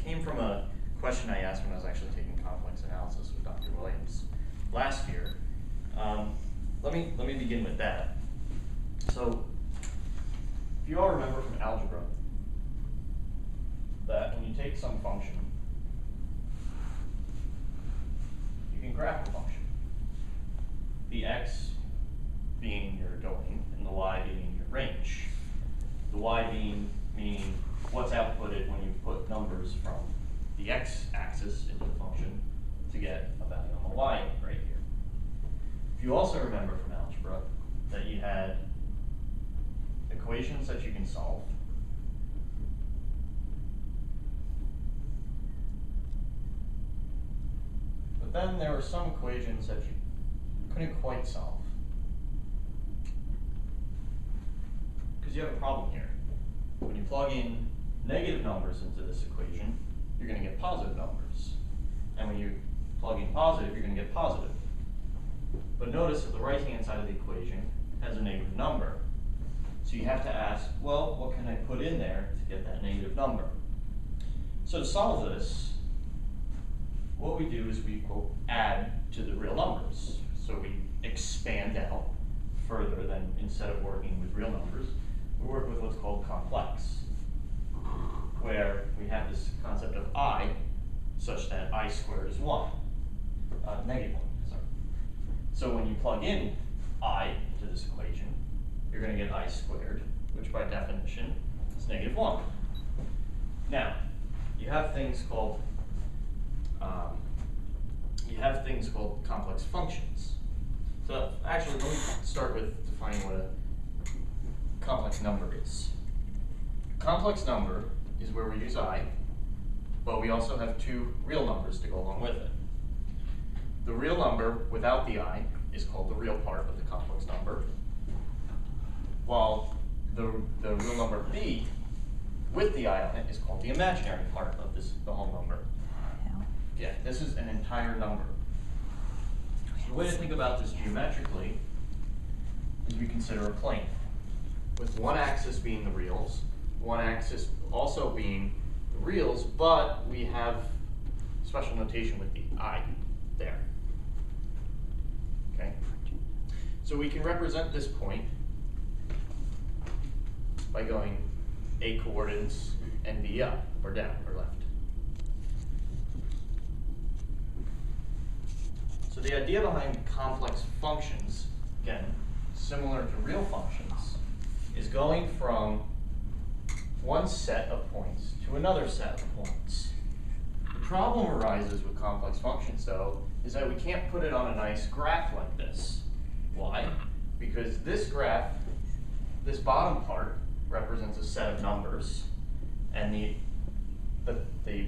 came from a question I asked when I was actually taking complex analysis with Dr. Williams last year. Let me begin with that. So, if you all remember from algebra, that when you take some function, you can graph the function. The x being your domain, and the y being your range. The y meaning what's outputted when you put numbers from the x-axis into the function to get a value on the y right here. If you also remember from algebra that you had equations that you can solve, but then there were some equations that you couldn't quite solve. Because you have a problem here. When you plug in negative numbers into this equation, you're going to get positive numbers. And when you plug in positive, you're going to get positive. But notice that the right-hand side of the equation has a negative number. So you have to ask, well, what can I put in there to get that negative number? So to solve this, what we do is we, quote, add to the real numbers. So we expand out further than, instead of working with real numbers, we work with what's called complex, where we have this concept of I, such that I squared is 1, negative 1, sorry. So when you plug in I into this equation, you're going to get I squared, which by definition is negative 1. Now, you have things called complex functions. So actually, let me start with defining what a complex number is. A complex number is where we use I, but we also have two real numbers to go along with it. The real number without the I is called the real part of the complex number, while the real number b with the I on it is called the imaginary part of the whole number. Yeah, this is an entire number. So the way to think about this geometrically is we consider a plane, with one axis being the reals, one axis also being the reals, but we have special notation with the I there. Okay? So we can represent this point by going A coordinates and B up, or down, or left. So the idea behind complex functions, again, similar to real functions, is going from one set of points to another set of points. The problem arises with complex functions, though, is that we can't put it on a nice graph like this. Why? Because this graph, this bottom part, represents a set of numbers, and the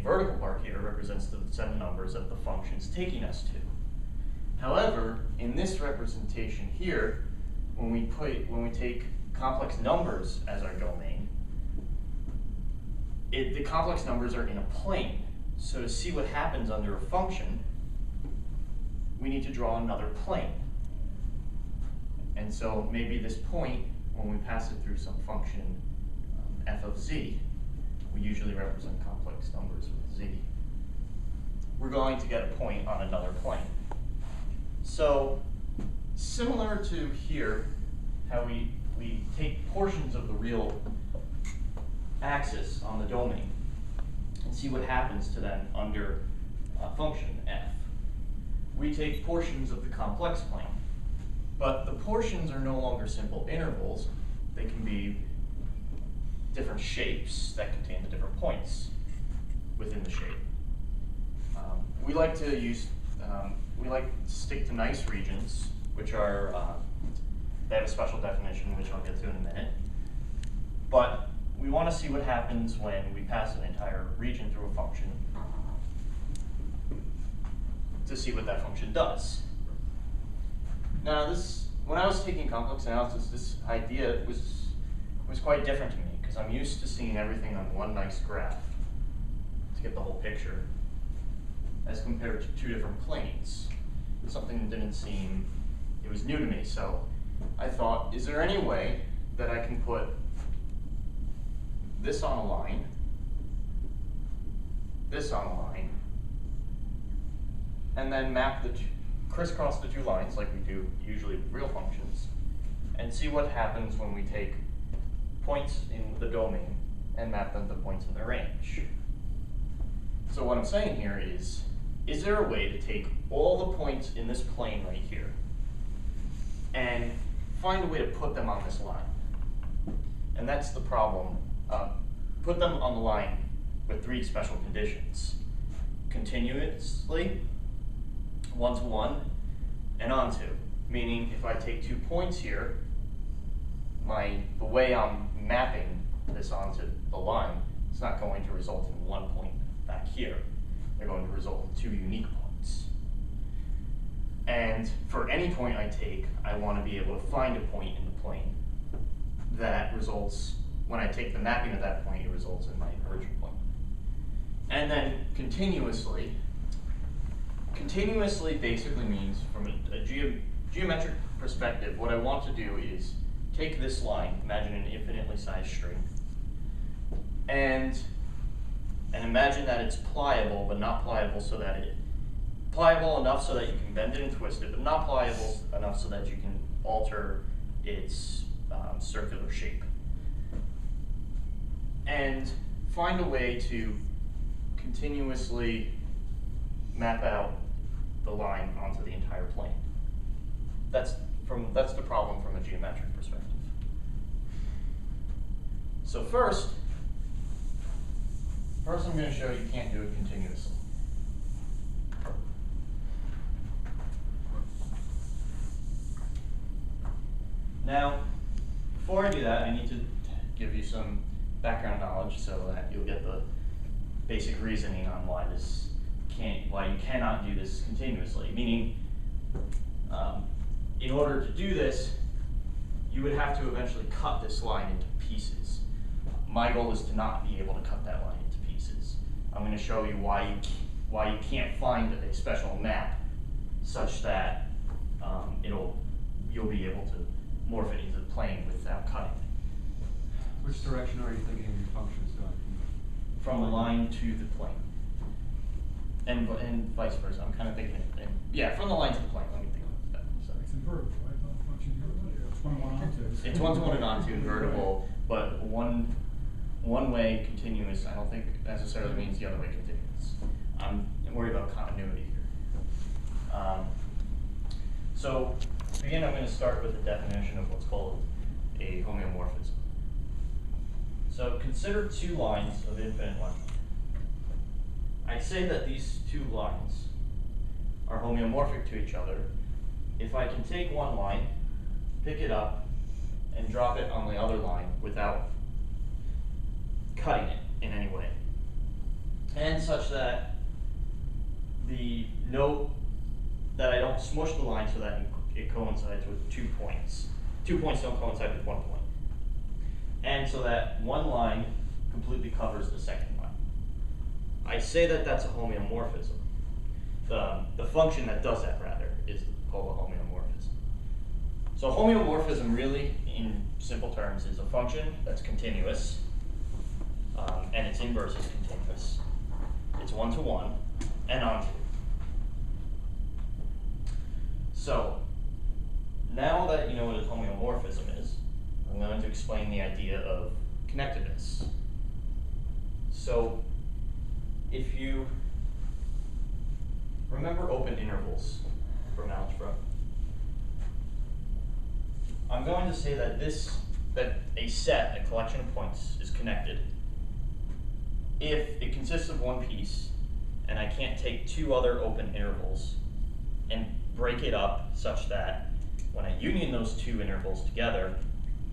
vertical part here represents the set of numbers that the function's taking us to. However, in this representation here, when we take complex numbers as our domain, the complex numbers are in a plane. So to see what happens under a function, we need to draw another plane. And so maybe this point, when we pass it through some function f of z, we usually represent complex numbers with z. We're going to get a point on another plane. So similar to here, how we take portions of the real axis on the domain and see what happens to them under a function f. We take portions of the complex plane, but the portions are no longer simple intervals. They can be different shapes that contain the different points within the shape. We like to stick to nice regions, which are, they have a special definition, which I'll get to in a minute. But we want to see what happens when we pass an entire region through a function to see what that function does. Now, when I was taking complex analysis, this idea was quite different to me, because I'm used to seeing everything on one nice graph to get the whole picture, as compared to two different planes. Something that didn't seem, it was new to me. So I thought, is there any way that I can put this on a line this on a line, and then map crisscross the two lines like we do usually with real functions, and see what happens when we take points in the domain and map them to points in the range. So what I'm saying here is there a way to take all the points in this plane right here and find a way to put them on this line? And that's the problem. Put them on the line with three special conditions: continuously, one-to-one, and onto. Meaning if I take 2 points here, the way I'm mapping this onto the line, it's not going to result in 1 point back here. They're going to result in 2 unique points. And for any point I take, I want to be able to find a point in the plane that results, when I take the mapping at that point, it results in my original point. And then continuously basically means, from a geometric perspective, what I want to do is take this line, imagine an infinitely sized string, and imagine that it's pliable, but not pliable so that pliable enough so that you can bend it and twist it, but not pliable enough so that you can alter its circular shape. And find a way to continuously map out the line onto the entire plane. That's the problem from a geometric perspective. So first I'm going to show you can't do it continuously. Now, before I do that, I need to give you some background knowledge so that you'll get the basic reasoning on why you cannot do this continuously. Meaning, in order to do this, you would have to eventually cut this line into pieces. My goal is to not be able to cut that line into pieces. I'm going to show you why you can't find a special map such that you'll be able to morph it into the plane without cutting it. Which direction are you thinking your function is going? From the line to the plane. And vice versa. I'm kind of thinking, from the line to the plane. Let me think about that. Sorry. It's invertible, right? The function it's one-to-one onto. It's one-to-one and onto invertible, but one way continuous I don't think necessarily means the other way continuous. I'm worried about continuity here. So to begin, I'm going to start with a definition of what's called a homeomorphism. So consider 2 lines of infinite length. I say that these 2 lines are homeomorphic to each other if I can take one line, pick it up, and drop it on the other line without cutting it in any way. And such that that I don't smush the line so that it coincides with 2 points. 2 points don't coincide with 1 point. And so that one line completely covers the second line. I say that that's a homeomorphism. The function that does that, rather, is called a homeomorphism. So homeomorphism really, in simple terms, is a function that's continuous, and its inverse is continuous. It's one-to-one and onto. So now that you know what a homeomorphism is, I'm going to explain the idea of connectedness. So if you remember open intervals from algebra, I'm going to say that a collection of points, is connected if it consists of one piece and I can't take 2 other open intervals and break it up such that when I union those 2 intervals together,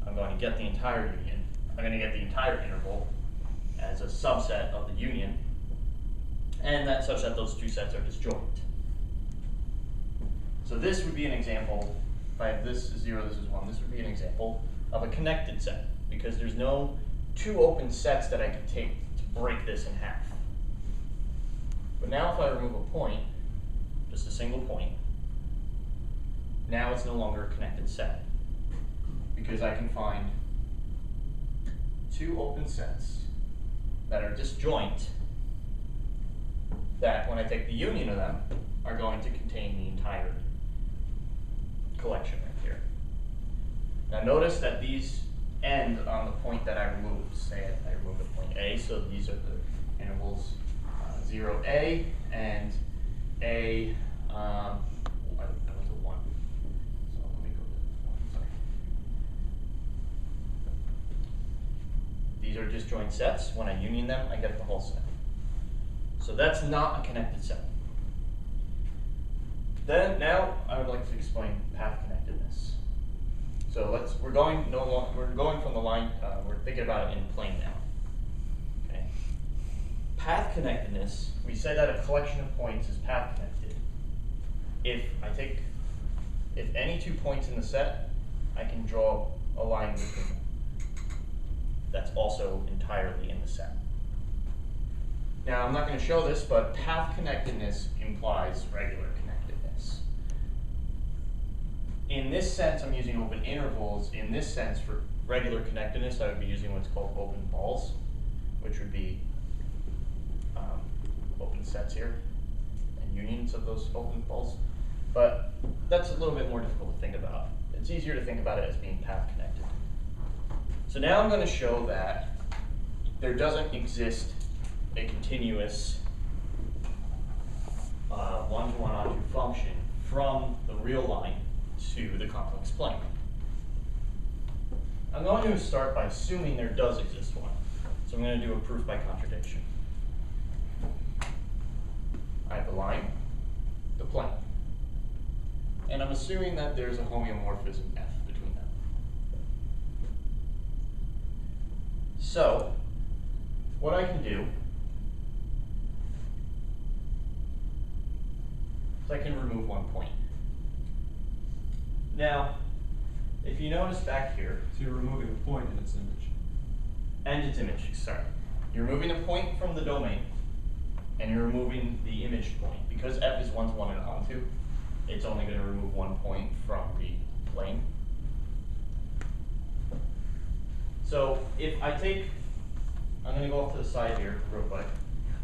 I'm going to get the entire union. I'm going to get the entire interval as a subset of the union, and that's such that those 2 sets are disjoint. So this would be an example. If I have this is 0, this is 1, this would be an example of a connected set, because there's no 2 open sets that I could take to break this in half. But now if I remove a point, just a single point, now it's no longer a connected set, because I can find 2 open sets that are disjoint that when I take the union of them are going to contain the entire collection right here. Now notice that these end on the point that I removed. Say I removed the point A, so these are the intervals 0A and A, I went to 1. So let me go to 1, sorry. These are disjoint sets. When I union them, I get the whole set. So that's not a connected set. Then now I would like to explain path connectedness. So we're going from the line. We're thinking about it in plane now. Okay. Path connectedness. We say that a collection of points is path connected. If any 2 points in the set, I can draw a line between them. That's also entirely in the set. Now I'm not going to show this, but path connectedness implies regular connectedness. In this sense, I'm using open intervals. In this sense, for regular connectedness, I would be using what's called open balls, which would be open sets here, and unions of those open balls. But that's a little bit more difficult to think about. It's easier to think about it as being path connected. So now I'm going to show that there doesn't exist a continuous one-to-one onto function from the real line to the complex plane. I'm going to start by assuming there does exist one. So I'm going to do a proof by contradiction. I have the line, the plane, and I'm assuming that there's a homeomorphism F between them. So what I can do is I can remove 1 point. Now, if you notice back here, So you're removing a point in its image. and its image, sorry. You're removing a point from the domain, and you're removing the image point. Because F is one-to-one and onto, it's only going to remove 1 point from the plane. So if I take, I'm going to go off to the side here real quick.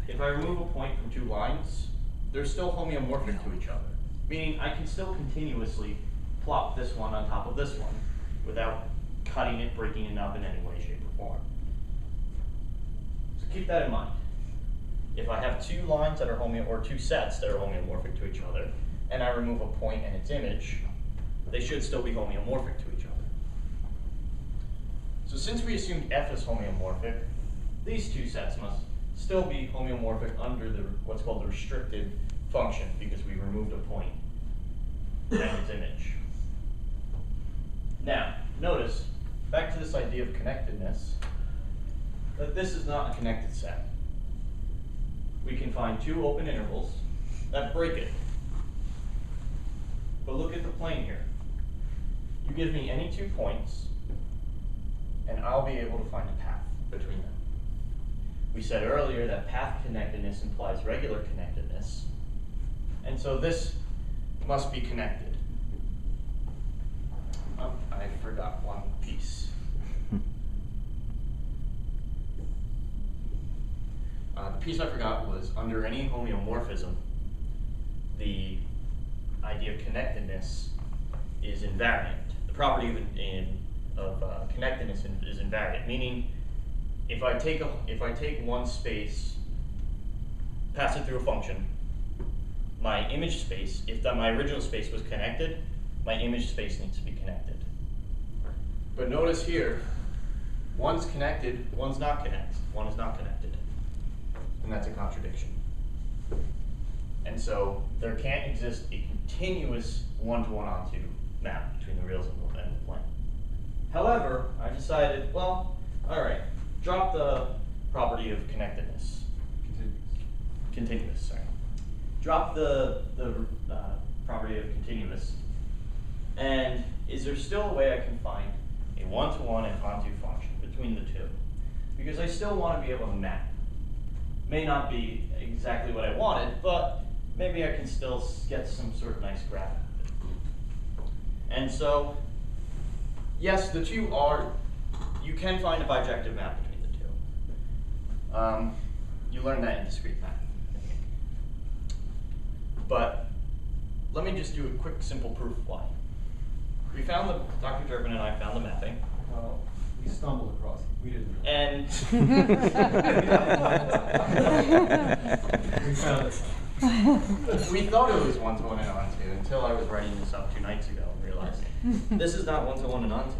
If I remove a point from 2 lines, they're still homeomorphic to each other. Meaning I can still continuously plop this one on top of this one without cutting it, breaking it up in any way, shape, or form. So keep that in mind. If I have 2 lines that are or 2 sets that are homeomorphic to each other, and I remove a point and its image, they should still be homeomorphic to each other. So since we assumed F is homeomorphic, these 2 sets must still be homeomorphic under what's called the restricted function, because we removed a point and its image. Now, notice, back to this idea of connectedness, that this is not a connected set. We can find 2 open intervals that break it. But look at the plane here. You give me any 2 points, and I'll be able to find a path between them. We said earlier that path connectedness implies regular connectedness, and so this must be connected. Oh, I forgot one piece. The piece I forgot was under any homeomorphism, the idea of connectedness is invariant. The property of connectedness is invariant, meaning if I take one space, pass it through a function, my image space, if my original space was connected, my image space needs to be connected. But notice here, one's connected, one's not connected, one is not connected. And that's a contradiction. And so there can't exist a continuous one-to-one onto map between the reals and the plane. However, I decided, well, all right, drop the property of connectedness. Continuous, sorry. Drop the property of continuous. And is there still a way I can find a one-to-one and onto function between the 2? Because I still want to be able to map. May not be exactly what I wanted, but maybe I can still get some sort of nice graph out of it. And so, yes, the 2 are, you can find a bijective map between the 2. You learned that in discrete math. But let me just do a quick, simple proof why. We found Dr. Durbin and I found the mapping. Well, we stumbled across it. We didn't know. And We found it. we thought it was one-to-one and onto until I was writing this up 2 nights ago and realized this is not one-to-one and onto.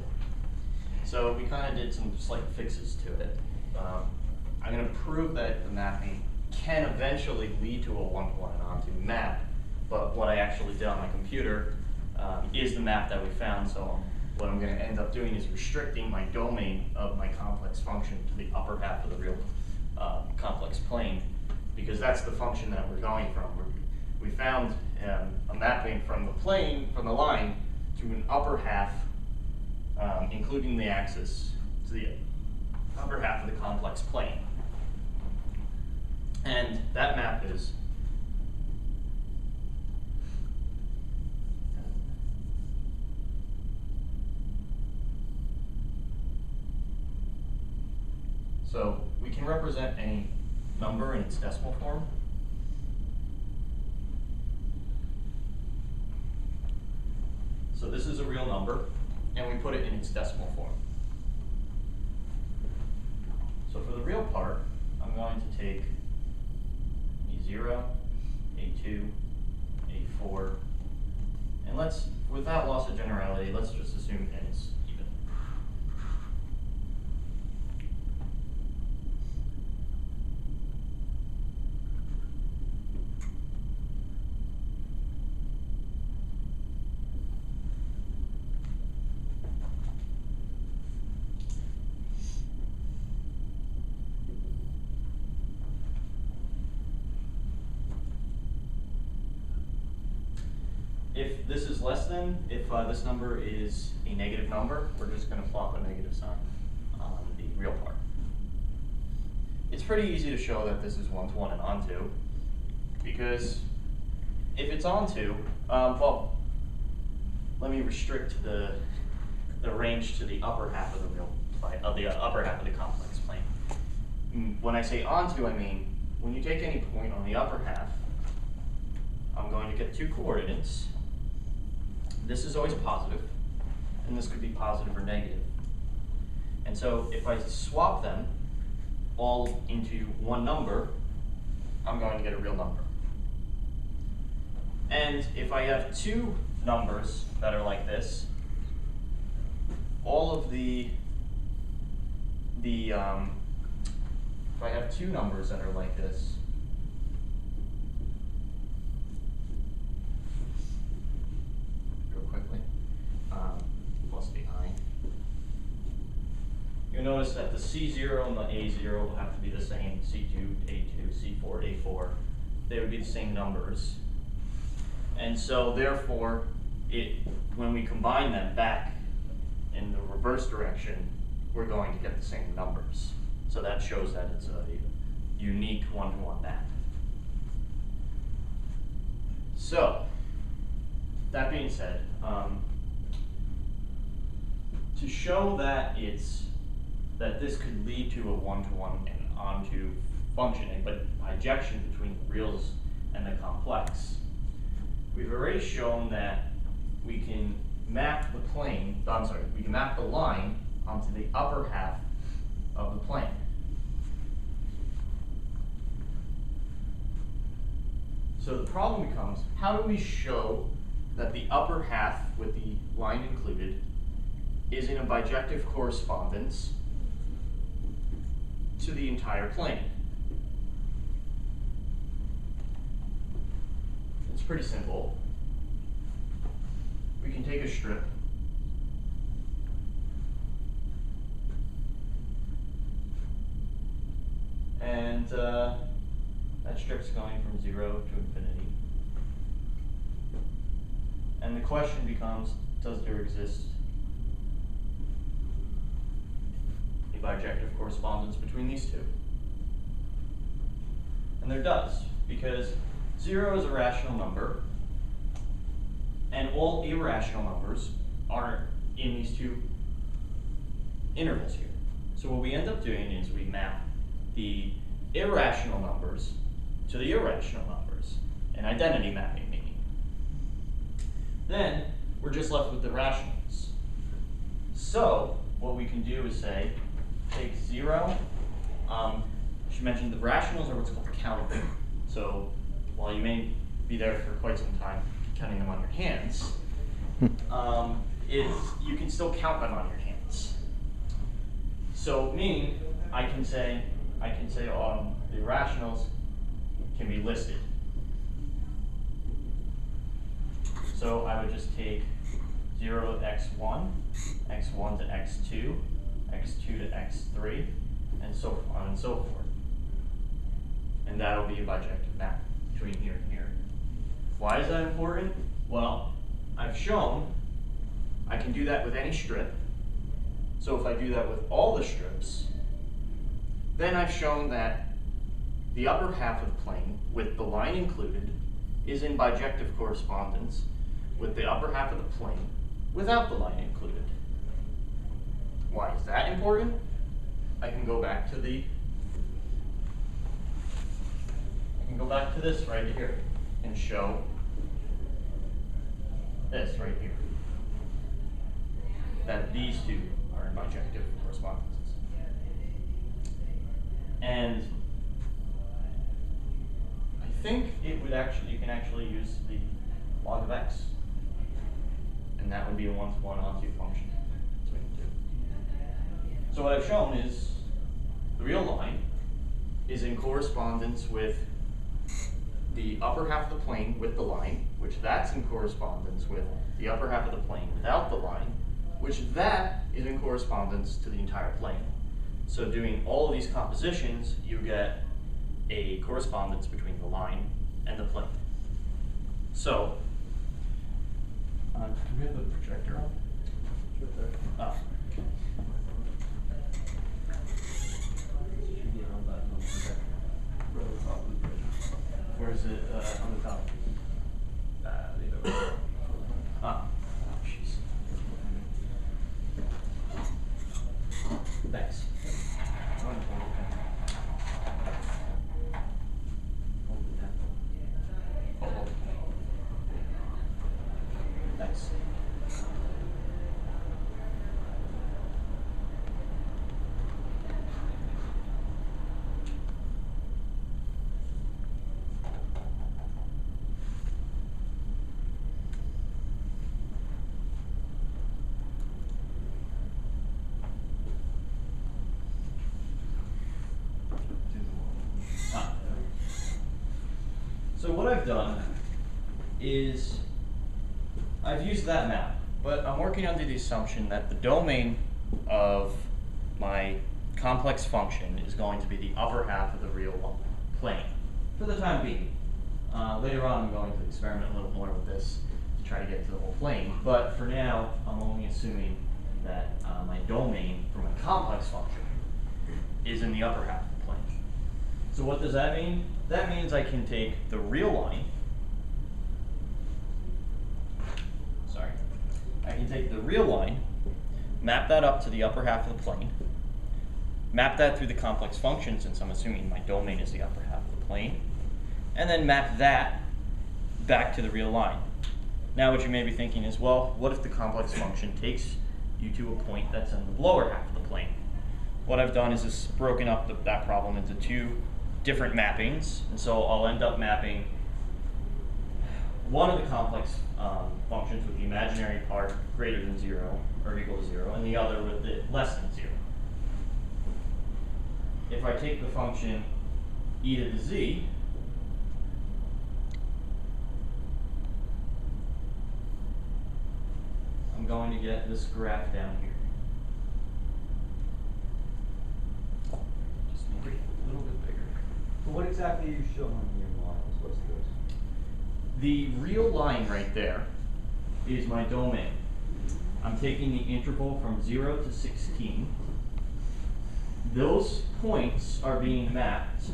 So we kind of did some slight fixes to it. I'm going to prove that the mapping can eventually lead to a one-to-one and onto map, but what I actually did on my computer is the map that we found. So what I'm going to end up doing is restricting my domain of my complex function to the upper half of the real complex plane, because that's the function that we're going from. We found a mapping from the plane, from the line, to an upper half, including the axis, to the upper half of the complex plane. And that map is so we can represent any number in its decimal form. So this is a real number, and we put it in its decimal form. So for the real part, I'm going to take A0, A2, A4, and let's, without loss of generality, let's just assume n is even. If this is less than, if this number is a negative number, we're just going to plot a negative sign on the real part. It's pretty easy to show that this is one-to-one and onto, because if it's onto, well, let me restrict the range to the upper half of the real upper half of the complex plane. When I say onto, I mean when you take any point on the upper half, I'm going to get 2 coordinates. This is always positive, and this could be positive or negative. And so if I swap them all into one number, I'm going to get a real number. And if I have 2 numbers that are like this, all of if I have 2 numbers that are like this, quickly, plus the I. You'll notice that the C0 and the A0 will have to be the same, C2, A2, C4, A4. They would be the same numbers. And so therefore, when we combine them back in the reverse direction, we're going to get the same numbers. So that shows that it's a unique one-to-one map. So, that being said, to show that this could lead to a one-to-one and onto functioning, but bijection between the reals and the complex, we've already shown that we can map the plane. We can map the line onto the upper half of the plane. So the problem becomes, how do we show that the upper half with the line included is in a bijective correspondence to the entire plane? It's pretty simple. We can take a strip and that strip's going from 0 to infinity. And the question becomes, does there exist a bijective correspondence between these two? And there does, because 0 is a rational number, and all irrational numbers are in these 2 intervals here. So what we end up doing is we map the irrational numbers to the irrational numbers. an identity mapping maybe. Then we're just left with the rationals. So what we can do is say, take 0. I should mention the rationals are what's called countable. So while you may be there for quite some time counting them on your hands, you can still count them on your hands. So meaning I can say the rationals can be listed. So I would just take 0 to x1, x1 to x2, x2 to x3, and so on and so forth. And that'll be a bijective map between here and here. Why is that important? Well, I've shown I can do that with any strip. So if I do that with all the strips, then I've shown that the upper half of the plane, with the line included, is in bijective correspondence with the upper half of the plane without the line included. Why is that important? I can go back to this right here and show this right here, that these two are in bijective correspondences. And I think you can actually use the log of x, and that would be a 1-to-1 onto function between the two. So what I've shown is the real line is in correspondence with the upper half of the plane with the line, which that's in correspondence with the upper half of the plane without the line, which that is in correspondence to the entire plane. So doing all of these compositions, you get a correspondence between the line and the plane. So, do we have the projector on? Oh. Where is it on the top? Ah, jeez. Thanks. Hold it down. Oh. Thanks. So what I've done is I've used that map, but I'm working under the assumption that the domain of my complex function is going to be the upper half of the real plane for the time being. Later on I'm going to experiment a little more with this to try to get to the whole plane, but for now I'm only assuming that my domain for my complex function is in the upper half of the plane. So what does that mean? That means I can take the real line, map that up to the upper half of the plane, map that through the complex function since I'm assuming my domain is the upper half of the plane, and then map that back to the real line. Now what you may be thinking is, well, what if the complex function takes you to a point that's in the lower half of the plane? What I've done is just broken up that problem into two different mappings, and so I'll end up mapping one of the complex functions with the imaginary part greater than 0 or equal to 0, and the other with it less than 0. If I take the function e to the z, I'm going to get this graph down here. Just make it a little bit bigger. So what exactly are you showing here, Myles? What's this? The real line right there is my domain. I'm taking the interval from 0 to 16. Those points are being mapped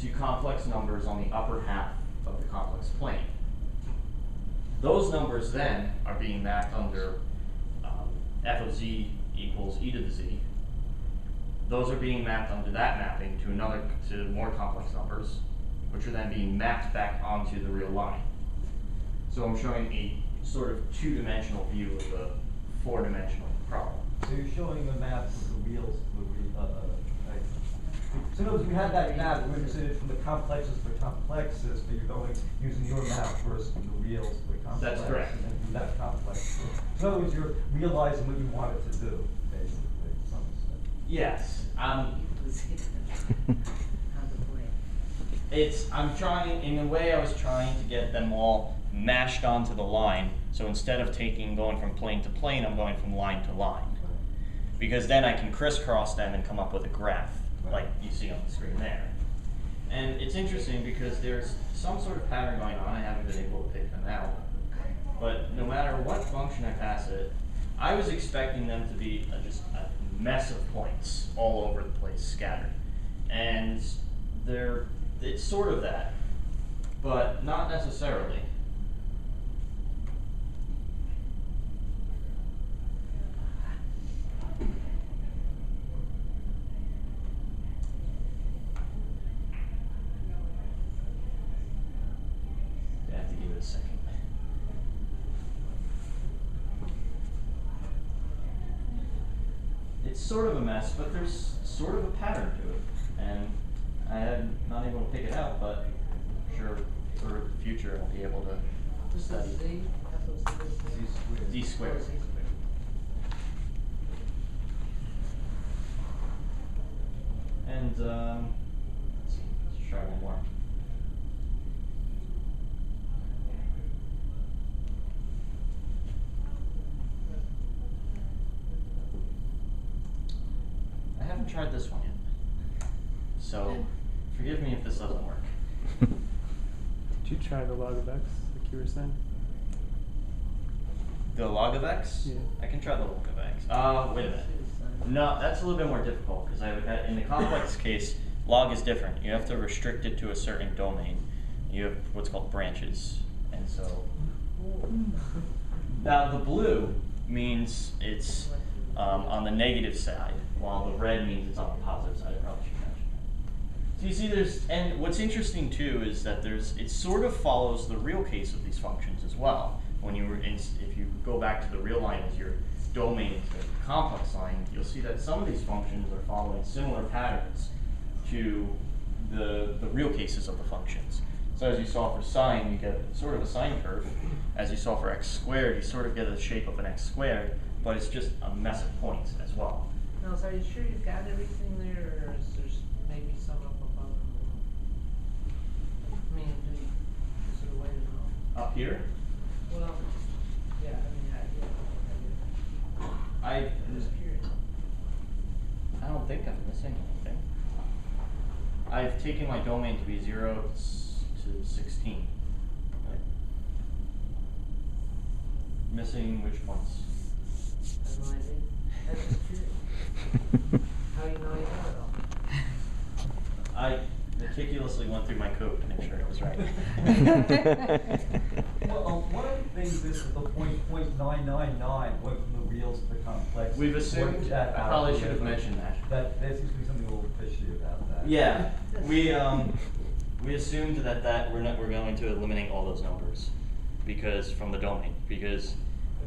to complex numbers on the upper half of the complex plane. Those numbers then are being mapped under f of z equals e to the z. Those are being mapped under that mapping to more complex numbers, which are then being mapped back onto the real line. So I'm showing a sort of two-dimensional view of a four-dimensional problem. So you're showing a map of the wheels, so in other words, we had that map, we understood it from the complexes to complexes, but you're going, using your map first from the reals to the complex. That's correct. And then from that complex. So in other words, you're realizing what you wanted to do, basically, to some extent. Yes. I'm trying, in a way I was trying to get them all mashed onto the line. So instead of going from plane to plane, I'm going from line to line. Because then I can crisscross them and come up with a graph, like you see on the screen there. And it's interesting because there's some sort of pattern going on. I haven't been able to pick them out. But no matter what function I pass it, I was expecting them to be just a mess of points all over the place, scattered. And it's sort of that, but not necessarily. I have to give it a second. It's sort of a mess, but there's sort of a pattern to it. And I am not able to pick it out, but I'm sure for the future I'll be able to study. Z squared. And let's see, let's try one more. I haven't tried this one yet. So, forgive me if this doesn't work. Did you try the log of x, like you were saying? The log of x? Yeah. I can try the log of x. Wait a minute. No, that's a little bit more difficult because in the complex case, log is different. You have to restrict it to a certain domain. You have what's called branches. And so, now the blue means it's on the negative side, while the red means it's on the positive side. I probably should mention that. So you see and what's interesting too is that it sort of follows the real case of these functions as well. When if you go back to the real line as your domain to the complex line, you'll see that some of these functions are following similar patterns to the real cases of the functions. So as you saw for sine, you get sort of a sine curve. As you saw for x squared, you sort of get the shape of an x squared, but it's just a mess of points as well. No, so are you sure you've got everything there, or is there maybe some up above and below? I mean, is there a way to know? Up here, Well, yeah, I mean, I'm just curious. I don't think I'm missing anything. I've taken my domain to be 0 to 16. Right. Missing which points? I have no idea. I'm just curious. How do you know you have it all? I meticulously went through my code to make sure it was right. Well, one of the things is that the .999 went from the reals to the complex. We've assumed, that I probably should have mentioned that. There seems to be something a little fishy about that. Yeah, we assumed that we're going to eliminate all those numbers from the domain, because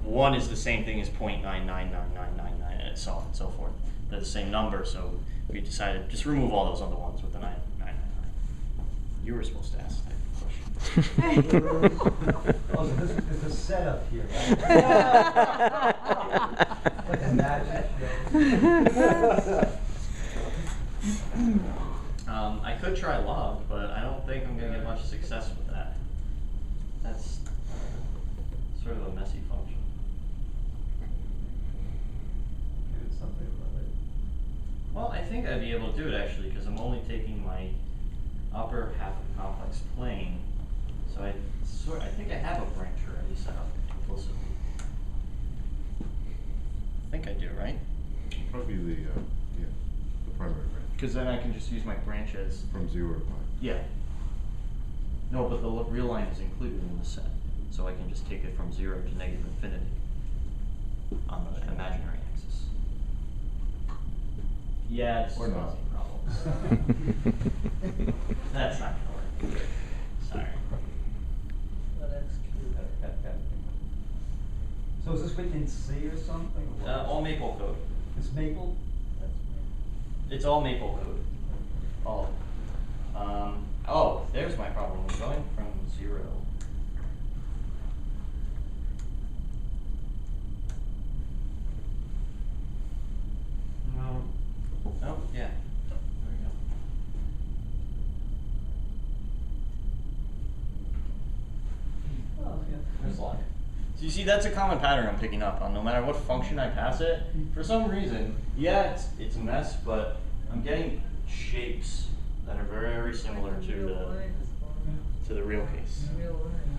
1 is the same thing as 0.999999 and so on and so forth. They're the same number, so we decided just remove all those other ones with the 999. You were supposed to ask that question. Oh, so this is the setup here, right? Like a magic show. I could try log, but I don't think I'm going to get much success with that. That's sort of a messy function. It's something about it. Well, I think I'd be able to do it actually, because I'm only taking my upper half of the complex plane. So I think I have a branch already set up implicitly. I think I do, right? Probably the primary branch. Because then I can just use my branches. From 0 to pi. Yeah. No, but the real line is included in the set. So I can just take it from 0 to negative infinity on the imaginary axis. Yeah, this is Or not. causing problems. That's not going to work. Sorry. Let X cube. So is this written in C or something? Or what? All Maple code. It's Maple? That's me. It's all Maple code. All. Oh, there's my problem. We're going from 0. No. Oh, yeah. There we go. Oh, yeah. There's a lot. So you see, that's a common pattern I'm picking up on. No matter what function I pass it, for some reason, yeah, it's a mess, but I'm getting shapes that are very, very similar to Real line is fine. the real case. Real line.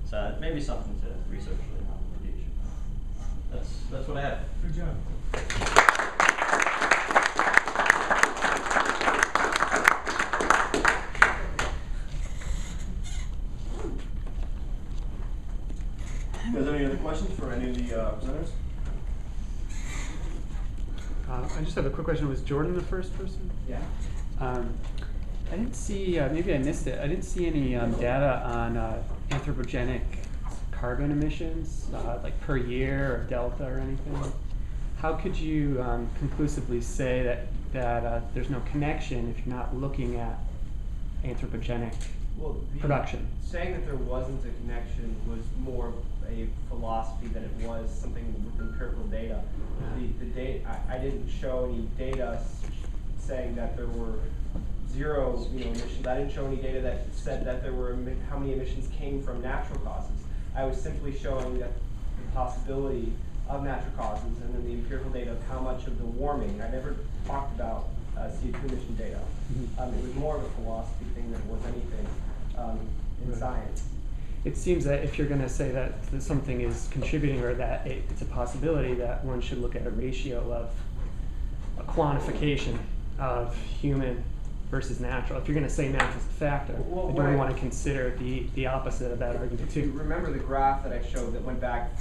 So maybe something to research later on in the future. That's what I have. Good job. You guys have any other questions for any of the presenters? I just have a quick question. Was Jordan the first person? Yeah. I didn't see, maybe I missed it, I didn't see any data on anthropogenic carbon emissions, like per year or delta or anything. How could you conclusively say that there's no connection if you're not looking at anthropogenic Well, production? saying that there wasn't a connection was more a philosophy than it was something with empirical data. The data, I didn't show any data saying that there were zero, emissions. I didn't show any data that said that there were how many emissions came from natural causes. I was simply showing that the possibility of natural causes and then the empirical data of how much of the warming. I never talked about CO2 emission data. It was more of a philosophy thing than it was anything in Right. science. It seems that if you're going to say that something is contributing or that it's a possibility, that one should look at a ratio of a quantification of human versus natural. If you're going to say natural is a factor, Well, then what we I- want to consider the opposite of that argument If you too. remember the graph that I showed that went back